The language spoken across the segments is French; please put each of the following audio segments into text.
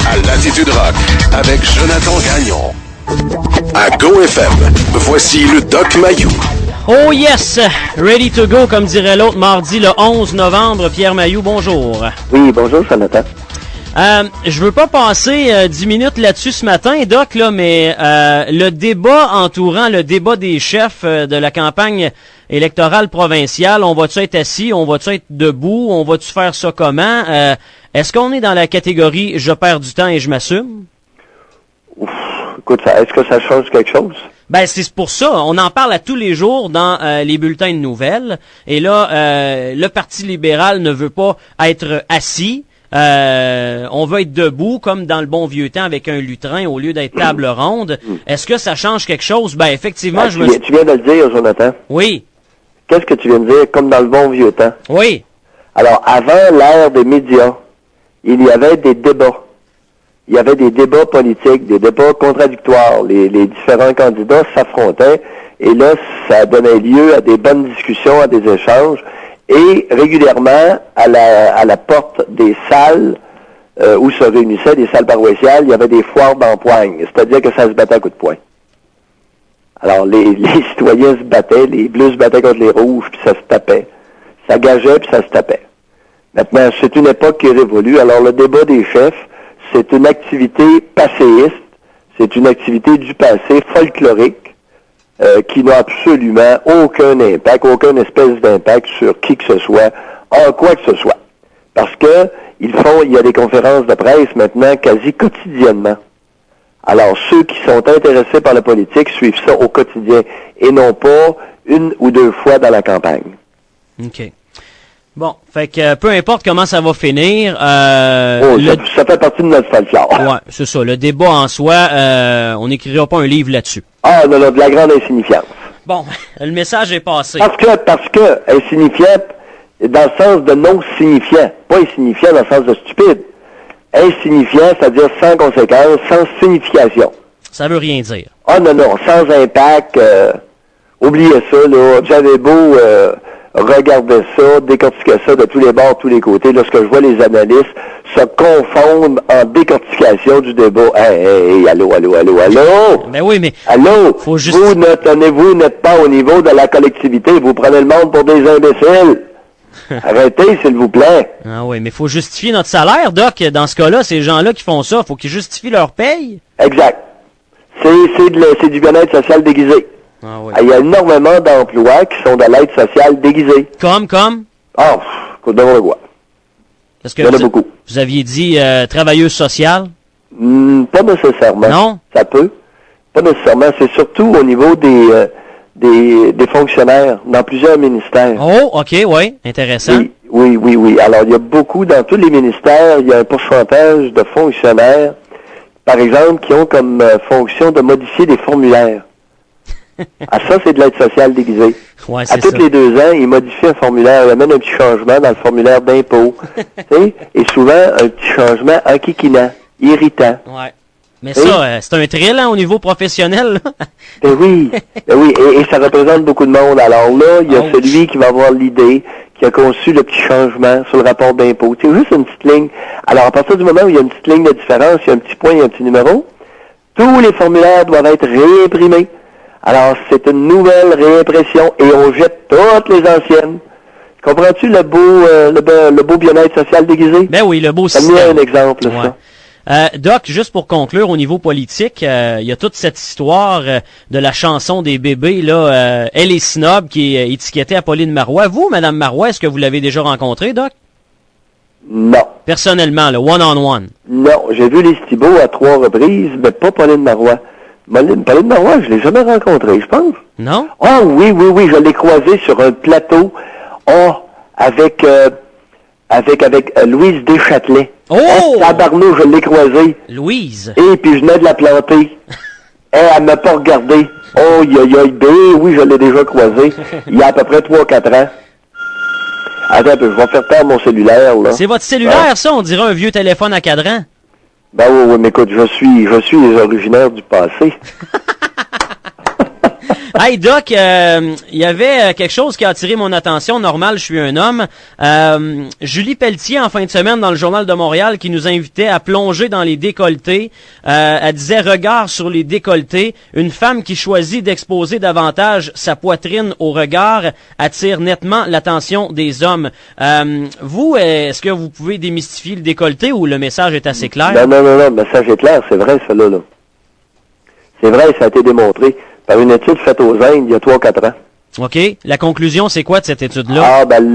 à l'Attitude Rock avec Jonathan Gagnon. À GoFM, voici le Doc Mayou. Oh yes! Ready to go, comme dirait l'autre, mardi le 11 novembre. Pierre Mayou, bonjour. Oui, bonjour, Jonathan. Je veux pas passer 10 minutes là-dessus ce matin, Doc, là, mais le débat entourant le débat des chefs de la campagne électorale provinciale, on va-tu être assis, on va-tu être debout, on va-tu faire ça comment? Est-ce qu'on est dans la catégorie « je perds du temps et je m'assume » ? Ouf, écoute, est-ce que ça change quelque chose? Ben, c'est pour ça. On en parle à tous les jours dans les bulletins de nouvelles. Et là, le Parti libéral ne veut pas être assis. On veut être debout, comme dans le bon vieux temps, avec un lutrin au lieu d'être table ronde. Est-ce que ça change quelque chose? Ben, effectivement, tu viens de le dire, Jonathan. Oui. Qu'est-ce que tu viens de dire, comme dans le bon vieux temps? Oui. Alors, avant l'ère des médias, il y avait des débats. Il y avait des débats politiques, des débats contradictoires. Les différents candidats s'affrontaient et là, ça donnait lieu à des bonnes discussions, à des échanges. Et régulièrement, à la porte des salles où se réunissaient, des salles paroissiales, il y avait des foires d'empoigne. C'est-à-dire que ça se battait à coups de poing. Alors, les citoyens se battaient, les bleus se battaient contre les rouges, puis ça se tapait. Ça gageait, puis ça se tapait. Maintenant, c'est une époque qui est révolue. Alors, le débat des chefs, c'est une activité passéiste, c'est une activité du passé folklorique qui n'a absolument aucun impact, aucune espèce d'impact sur qui que ce soit, en quoi que ce soit. Parce que il y a des conférences de presse maintenant quasi quotidiennement. Alors, ceux qui sont intéressés par la politique suivent ça au quotidien et non pas une ou deux fois dans la campagne. OK. Bon, fait que peu importe comment ça va finir. Ça fait partie de notre folklore. Ouais, c'est ça. Le débat en soi, on n'écrira pas un livre là-dessus. Ah, non, de la grande insignifiance. Bon, le message est passé. Parce que insignifiant, dans le sens de non signifiant, pas insignifiant dans le sens de stupide. Insignifiant, c'est-à-dire sans conséquence, sans signification. Ça veut rien dire. Ah non, sans impact. Oubliez ça, là. J'avais beau regarder ça, décortiquer ça de tous les bords, tous les côtés. Lorsque je vois les analystes se confondre en décortication du débat. Hey, allô? Ben oui, mais... Allô? Faut juste... Vous n'êtes pas au niveau de la collectivité. Vous prenez le monde pour des imbéciles. Arrêtez, s'il vous plaît. Ah oui, mais faut justifier notre salaire, Doc. Dans ce cas-là, ces gens-là qui font ça, faut qu'ils justifient leur paye. Exact. C'est du bien-être social déguisé. Ah oui. Il y a énormément d'emplois qui sont de l'aide sociale déguisée. Comme? Ah, écoute, devant le quoi. Parce que il y en a beaucoup. Vous aviez dit travailleuse sociale? Pas nécessairement. Non? Ça peut. Pas nécessairement. C'est surtout au niveau des fonctionnaires dans plusieurs ministères. Oh, OK, oui. Intéressant. Oui. Alors, il y a beaucoup, dans tous les ministères, il y a un pourcentage de fonctionnaires, par exemple, qui ont comme fonction de modifier des formulaires. Ah, ça, c'est de l'aide sociale déguisée. Ouais, c'est à tous ça. les 2 ans, ils modifient un formulaire, ils amènent un petit changement dans le formulaire d'impôt. Et souvent, un petit changement enquiquinant, irritant. Ouais. Mais ça, c'est un thrill au niveau professionnel. Là. Ben oui. Et ça représente beaucoup de monde. Alors là, il y a celui qui va avoir l'idée, qui a conçu le petit changement sur le rapport d'impôt. C'est juste une petite ligne. Alors, à partir du moment où il y a une petite ligne de différence, il y a un petit point, il y a un petit numéro, tous les formulaires doivent être réimprimés. Alors, c'est une nouvelle réimpression et on jette toutes les anciennes. Comprends-tu le beau bien-être social déguisé? Ben oui, le beau système. Ça me met un exemple, ouais. ça. Doc, juste pour conclure, au niveau politique, il y a toute cette histoire de la chanson des bébés, là, Elle est snob, qui est étiquetée Apolline Marois. Vous, Madame Marois, est-ce que vous l'avez déjà rencontrée, Doc? Non. Personnellement, là, one-on-one. Non, j'ai vu les Thibault à 3 reprises, mais pas Pauline Marois. Pauline Marois, je l'ai jamais rencontrée, je pense. Non? Ah oui, je l'ai croisée sur un plateau, avec Louise Deschâtelet. Oh! Tabarnou, je l'ai croisée. Louise. Et puis je venais de la planter. Elle m'a pas regardé. Oh, oui, je l'ai déjà croisée. Il y a à peu près 3-4 ans. Attends un peu, je vais faire perdre mon cellulaire, là. C'est votre cellulaire, ça? On dirait un vieux téléphone à cadran. Ben oui, mais écoute, je suis les originaires du passé. Hey Doc, il y avait quelque chose qui a attiré mon attention. Normal, je suis un homme. Julie Pelletier, en fin de semaine, dans le Journal de Montréal, qui nous invitait à plonger dans les décolletés. Elle disait, regard sur les décolletés. Une femme qui choisit d'exposer davantage sa poitrine au regard attire nettement l'attention des hommes. Vous, est-ce que vous pouvez démystifier le décolleté ou le message est assez clair? Non, le message est clair, c'est vrai, ça, là. C'est vrai, ça a été démontré par une étude faite aux Indes il y a 3-4 ans. OK. La conclusion, c'est quoi de cette étude-là? Ah, ben,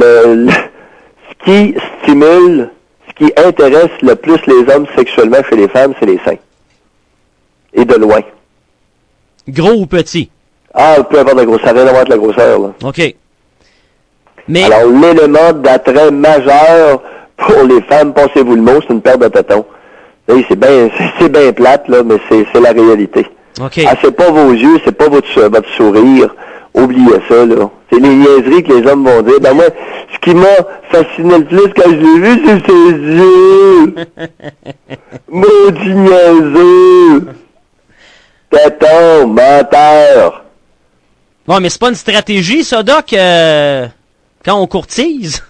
ce qui stimule, ce qui intéresse le plus les hommes sexuellement chez les femmes, c'est les seins. Et de loin. Gros ou petit? Ah, peu importe la grosseur, ça n'a rien à voir avec la grosseur, là. OK. Mais... Alors, l'élément d'attrait majeur pour les femmes, pensez-vous le mot, c'est une paire de tétons. C'est bien plate, là, mais c'est la réalité. OK. Ah, c'est pas vos yeux, c'est pas votre sourire. Oubliez ça, là. C'est les niaiseries que les hommes vont dire. Ben moi, ce qui m'a fasciné le plus quand je l'ai vu, c'est ses yeux. Maudit niaiseux. Téton, menteur. Bon, mais c'est pas une stratégie, ça, Doc, quand on courtise?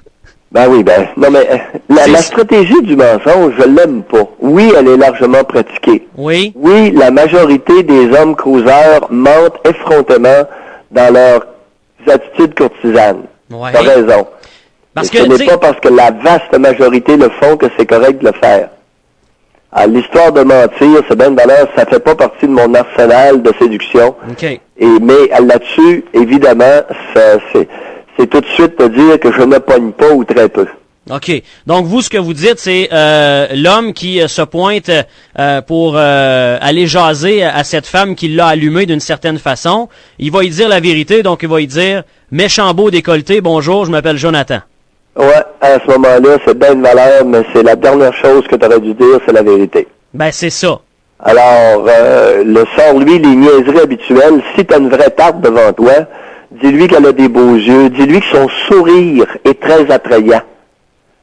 Ben oui, non mais la stratégie du mensonge, je l'aime pas. Oui, elle est largement pratiquée. Oui. Oui, la majorité des hommes cruiseurs mentent effrontément dans leurs attitudes courtisanes. Ouais. T'as raison. Parce mais que, ce n'est pas parce que la vaste majorité le font que c'est correct de le faire. Alors, l'histoire de mentir, c'est bien de valeur, ça fait pas partie de mon arsenal de séduction. OK. Mais là-dessus, évidemment, c'est tout de suite de dire que je ne pogne pas ou très peu. OK. Donc, vous, ce que vous dites, c'est l'homme qui se pointe pour aller jaser à cette femme qui l'a allumé d'une certaine façon. Il va y dire la vérité, donc il va y dire « Méchant beau décolleté, bonjour, je m'appelle Jonathan ». Ouais, à ce moment-là, c'est bien une valeur, mais c'est la dernière chose que tu aurais dû dire, c'est la vérité. Ben, c'est ça. Alors, le sort, lui, les niaiseries habituelles. Si tu as une vraie tarte devant toi, dis-lui qu'elle a des beaux yeux, dis-lui que son sourire est très attrayant.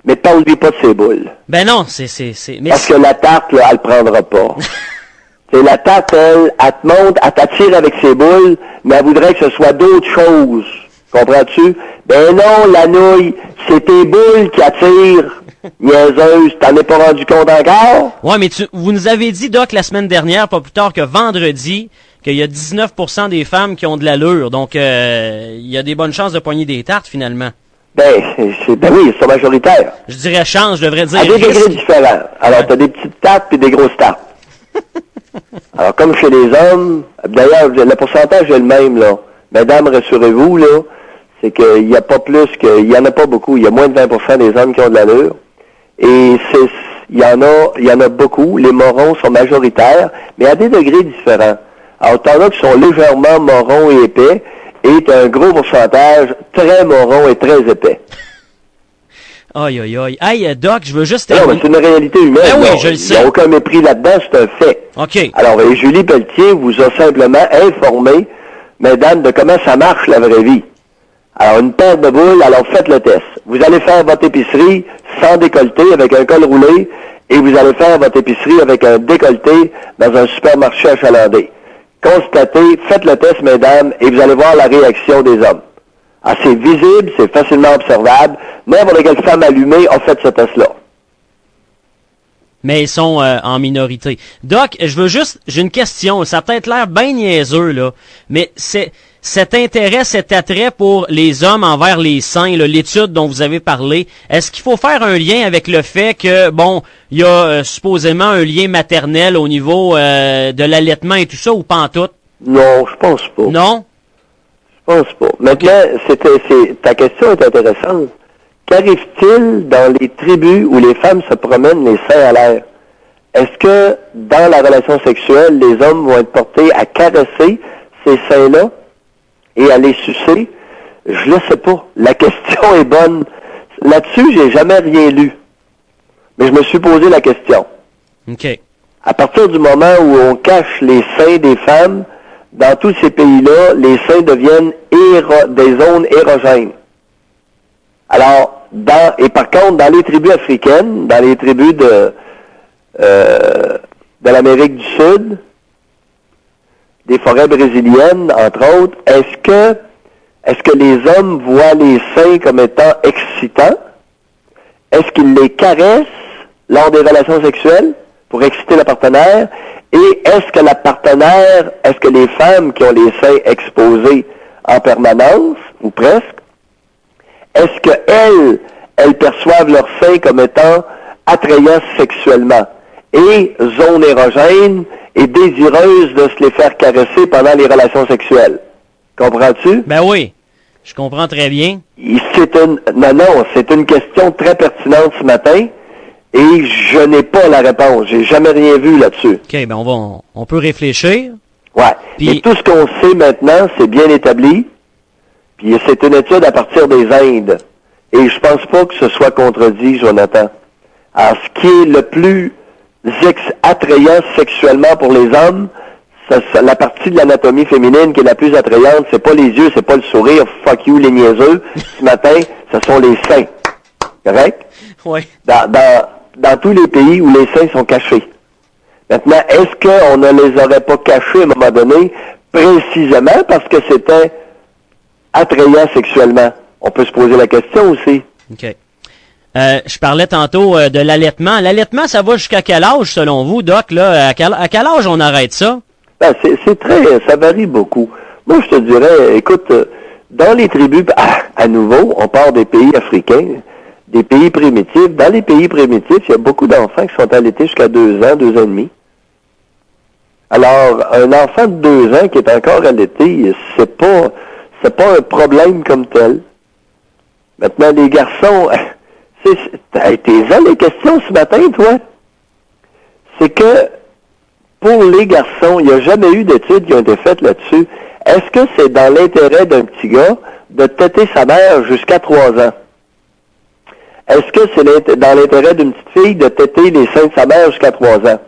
Mais parle-lui pas de ses boules. Ben non, mais parce que la tarte, là, elle prendra pas. C'est la tarte, elle te montre, elle t'attire avec ses boules, mais elle voudrait que ce soit d'autres choses. Comprends-tu? Ben non, la nouille, c'est tes boules qui attirent. Niaiseuse, t'en es pas rendu compte encore? Ouais, mais vous nous avez dit, Doc, la semaine dernière, pas plus tard que vendredi, qu'il y a 19% des femmes qui ont de l'allure. Donc, il y a des bonnes chances de pogner des tartes, finalement. Ben oui, c'est majoritaire. Je dirais chance, je devrais dire à des risque. degrés différents. Alors, t'as des petites tartes et des grosses tartes. Alors, comme chez les hommes, d'ailleurs, le pourcentage est le même, là. Mesdames, rassurez-vous, là, c'est qu'il n'y a pas plus il y en a pas beaucoup. Il y a moins de 20% des hommes qui ont de l'allure. Et il y en a beaucoup. Les morons sont majoritaires, mais à des degrés différents. Alors, t'en as qui sont légèrement morons et épais, et t'as un gros pourcentage très moron et très épais. Aïe, aïe, aïe. Hey, Doc, je veux juste... Non, mais c'est une réalité humaine. Ben oui, non. je le sais. Il n'y a aucun mépris là-dedans, c'est un fait. OK. Alors, Julie Pelletier vous a simplement informé, mesdames, de comment ça marche la vraie vie. Alors, une paire de boules, alors faites le test. Vous allez faire votre épicerie sans décolleté, avec un col roulé, et vous allez faire votre épicerie avec un décolleté dans un supermarché achalandé. Constatez, faites le test, mesdames, et vous allez voir la réaction des hommes. Ah, c'est visible, c'est facilement observable. N'importe quelle femme allumée a fait ce test-là. Mais ils sont en minorité. Doc, j'ai une question. Ça a peut-être l'air bien niaiseux, là, mais cet intérêt, cet attrait pour les hommes envers les seins, là, l'étude dont vous avez parlé, est-ce qu'il faut faire un lien avec le fait que, bon, il y a supposément un lien maternel au niveau de l'allaitement et tout ça, ou pas en tout? Non, je pense pas. Non? Je pense pas. Maintenant, ta question est intéressante. Qu'arrive-t-il dans les tribus où les femmes se promènent les seins à l'air? Est-ce que dans la relation sexuelle, les hommes vont être portés à caresser ces seins-là et à les sucer? Je le sais pas. La question est bonne. Là-dessus, j'ai jamais rien lu. Mais je me suis posé la question. OK. À partir du moment où on cache les seins des femmes, dans tous ces pays-là, les seins deviennent des zones érogènes. Alors, et par contre, dans les tribus africaines, dans les tribus de l'Amérique du Sud, des forêts brésiliennes, entre autres, est-ce que les hommes voient les seins comme étant excitants? Est-ce qu'ils les caressent lors des relations sexuelles pour exciter la partenaire? Et est-ce que les femmes qui ont les seins exposés en permanence, ou presque, est-ce qu'elles perçoivent leurs seins comme étant attrayants sexuellement et zone érogène et désireuses de se les faire caresser pendant les relations sexuelles? Comprends-tu? Ben oui, je comprends très bien. C'est une question très pertinente ce matin et je n'ai pas la réponse. J'ai jamais rien vu là-dessus. OK, ben on peut réfléchir. Ouais. Puis... Et tout ce qu'on sait maintenant, c'est bien établi. Puis c'est une étude à partir des Indes. Et je pense pas que ce soit contredit, Jonathan. Alors, ce qui est le plus attrayant sexuellement pour les hommes, la partie de l'anatomie féminine qui est la plus attrayante, c'est pas les yeux, c'est pas le sourire, fuck you les niaiseux. Ce matin, ce sont les seins. Correct? Oui. Dans tous les pays où les seins sont cachés. Maintenant, est-ce qu'on ne les aurait pas cachés à un moment donné, précisément parce que c'était attrayant sexuellement? On peut se poser la question aussi. OK. Je parlais tantôt de l'allaitement. L'allaitement, ça va jusqu'à quel âge, selon vous, Doc? Là, à quel âge on arrête ça? Ben, ça varie beaucoup. Moi, je te dirais, écoute, dans les tribus, à nouveau, on part des pays africains, des pays primitifs. Dans les pays primitifs, il y a beaucoup d'enfants qui sont allaités jusqu'à 2 ans, 2 ans et demi. Alors, un enfant de 2 ans qui est encore allaité, c'est pas un problème comme tel. Maintenant, les garçons, t'as été les questions ce matin, toi? C'est que, pour les garçons, il n'y a jamais eu d'études qui ont été faites là-dessus. Est-ce que c'est dans l'intérêt d'un petit gars de téter sa mère jusqu'à 3 ans? Est-ce que c'est dans l'intérêt d'une petite fille de téter les seins de sa mère jusqu'à 3 ans?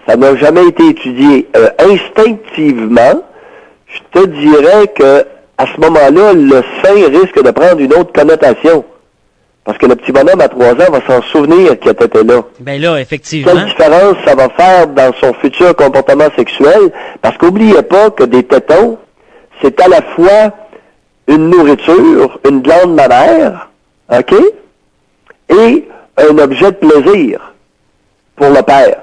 Ça n'a jamais été étudié. Instinctivement, je te dirais que à ce moment-là, le sein risque de prendre une autre connotation. Parce que le petit bonhomme à 3 ans va s'en souvenir qu'il était là. Ben là, effectivement. Quelle différence ça va faire dans son futur comportement sexuel? Parce qu'oubliez pas que des tétons, c'est à la fois une nourriture, une glande mammaire, OK? Et un objet de plaisir pour le père.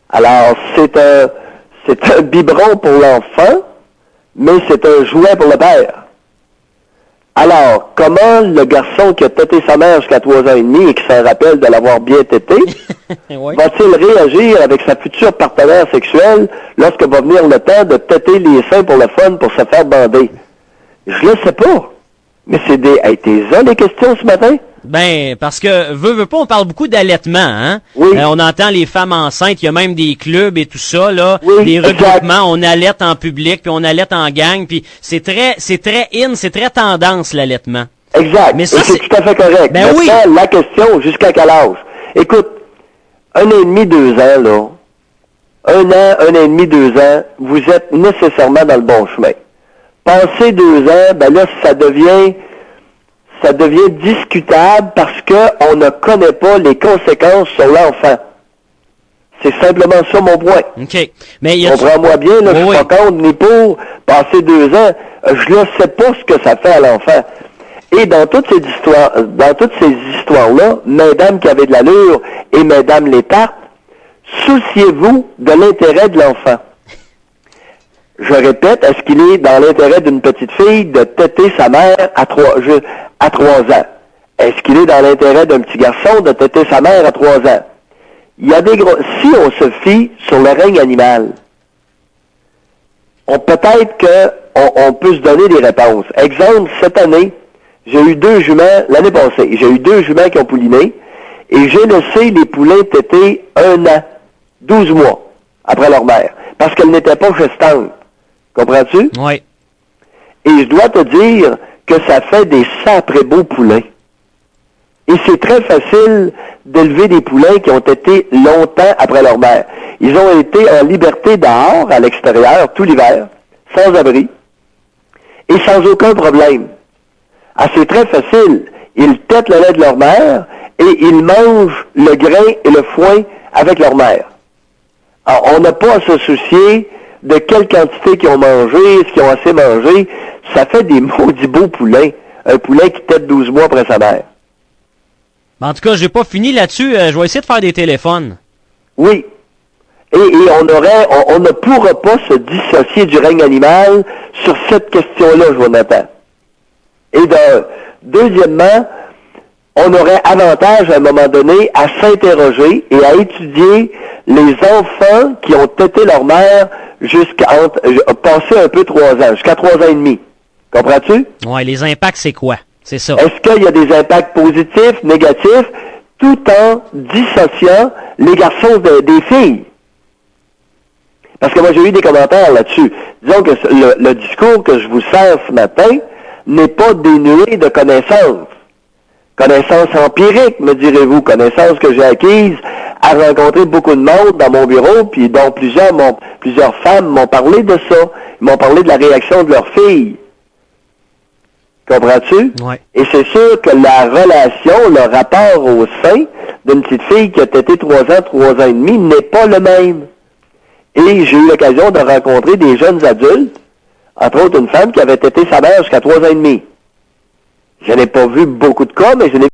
Alors, c'est un biberon pour l'enfant, mais c'est un jouet pour le père. Alors, comment le garçon qui a tété sa mère jusqu'à 3 ans et demi et qui s'en rappelle de l'avoir bien tété, oui. Va-t-il réagir avec sa future partenaire sexuelle lorsque va venir le temps de téter les seins pour le fun, pour se faire bander? Je le sais pas. Mais c'est t'es les questions ce matin? Ben, parce que, veux pas, on parle beaucoup d'allaitement, hein? Oui. On entend les femmes enceintes, il y a même des clubs et tout ça, là. Oui, des exact. regroupements, on allaite en public, puis on allaite en gang, puis c'est très in, c'est très tendance, l'allaitement. Exact. Mais ça, et c'est tout à fait correct. Ben maintenant, oui. La question, jusqu'à quel âge? Écoute, 1 an et demi, 2 ans, là. 1 an, 1 an et demi, 2 ans, vous êtes nécessairement dans le bon chemin. Passé 2 ans, ben là, ça devient discutable parce que on ne connaît pas les conséquences sur l'enfant. C'est simplement ça mon point. OK. Mais comprends-moi bien, là, je suis pas contre ni pour passer 2 ans. Je ne sais pas ce que ça fait à l'enfant. Et dans toutes ces histoires-là, mesdames qui avaient de l'allure et mesdames les tartes, souciez-vous de l'intérêt de l'enfant. Je répète, est-ce qu'il est dans l'intérêt d'une petite fille de téter sa mère à 3 ans? Est-ce qu'il est dans l'intérêt d'un petit garçon de téter sa mère à 3 ans? Il y a si on se fie sur le règne animal, peut-être qu'on peut se donner des réponses. Exemple, cette année, j'ai eu 2 juments, l'année passée, j'ai eu 2 juments qui ont pouliné, et j'ai laissé les poulets téter 1 an, 12 mois, après leur mère, parce qu'elles n'étaient pas gestantes. Comprends-tu? Oui. Et je dois te dire que ça fait des sacrés beaux poulets. Et c'est très facile d'élever des poulets qui ont été longtemps après leur mère. Ils ont été en liberté dehors, à l'extérieur, tout l'hiver, sans abri, et sans aucun problème. Ah, c'est très facile. Ils têtent le lait de leur mère et ils mangent le grain et le foin avec leur mère. Alors, on n'a pas à se soucier de quelle quantité qu'ils ont mangé, ce qu'ils ont assez mangé. Ça fait des maudits beaux poulains. Un poulain qui tète 12 mois après sa mère. En tout cas, j'ai pas fini là-dessus. Je vais essayer de faire des téléphones. Oui. Et on ne pourra pas se dissocier du règne animal sur cette question-là, Jonathan. Et deuxièmement, on aurait avantage à un moment donné à s'interroger et à étudier les enfants qui ont tété leur mère passé un peu 3 ans, jusqu'à 3 ans et demi. Comprends-tu? Ouais, les impacts, c'est quoi? C'est ça. Est-ce qu'il y a des impacts positifs, négatifs, tout en dissociant les garçons des filles? Parce que moi, j'ai eu des commentaires là-dessus. Disons que le discours que je vous sers ce matin n'est pas dénué de connaissances. Connaissances empiriques, me direz-vous, connaissances que j'ai acquises à rencontrer beaucoup de monde dans mon bureau, puis dont plusieurs femmes m'ont parlé de ça. Ils m'ont parlé de la réaction de leurs filles. Comprends-tu? Ouais. Et c'est sûr que la relation, le rapport au sein d'une petite fille qui a tété 3 ans, 3 ans et demi n'est pas le même. Et j'ai eu l'occasion de rencontrer des jeunes adultes, entre autres une femme qui avait tété sa mère jusqu'à 3 ans et demi. Je n'ai pas vu beaucoup de cas, mais je n'ai